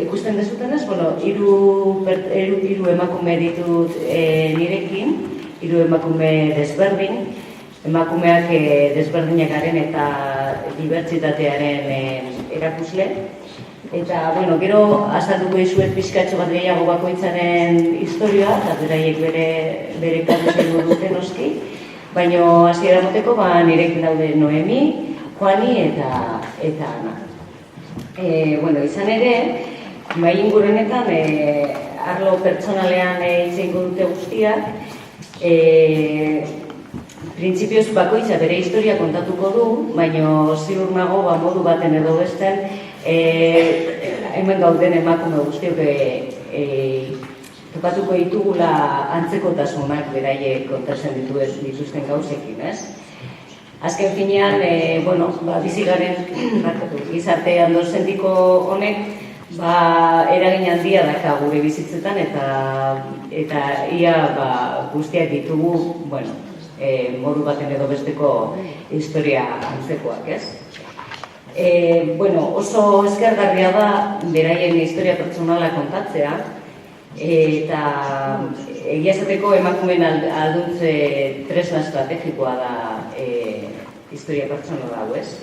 Ikusten dezutenez, hiru emakume ditut nirekin, hiru emakume desberdin, emakumeak desberdinak garen eta dibertsitatearen erakusle. Eta, gero azalduko dizuet pixkatxo bat gehiago bakoitzaren historia, eta beraiek bere karuzen dute noski. Baina hasiera moteko nirekin daude Noemi, Juani eta Ana. Izan ere, mai ingurunetan arlo pertsonalean hitz egingo dute guztiak, printzipioz bakoitza bere historia kontatuko du, baina ziur nago modu baten edo besten hemen gauden emakume guztiok topatuko ditugula antzekotasunak beraiek kontatzen dituzten gauzekin, ez? Azken finean, bizi garen gizarte andozentiko honek eragin handia daka gure bizitzetan eta ia guztiak ditugu modu baten edo besteko historia antzekoak, ez? Oso eskergarria da beraien historia pertsonala kontatzea eta egia esateko emakumeen alduntze tresna estrategikoa da historia pertsonala hau, ez?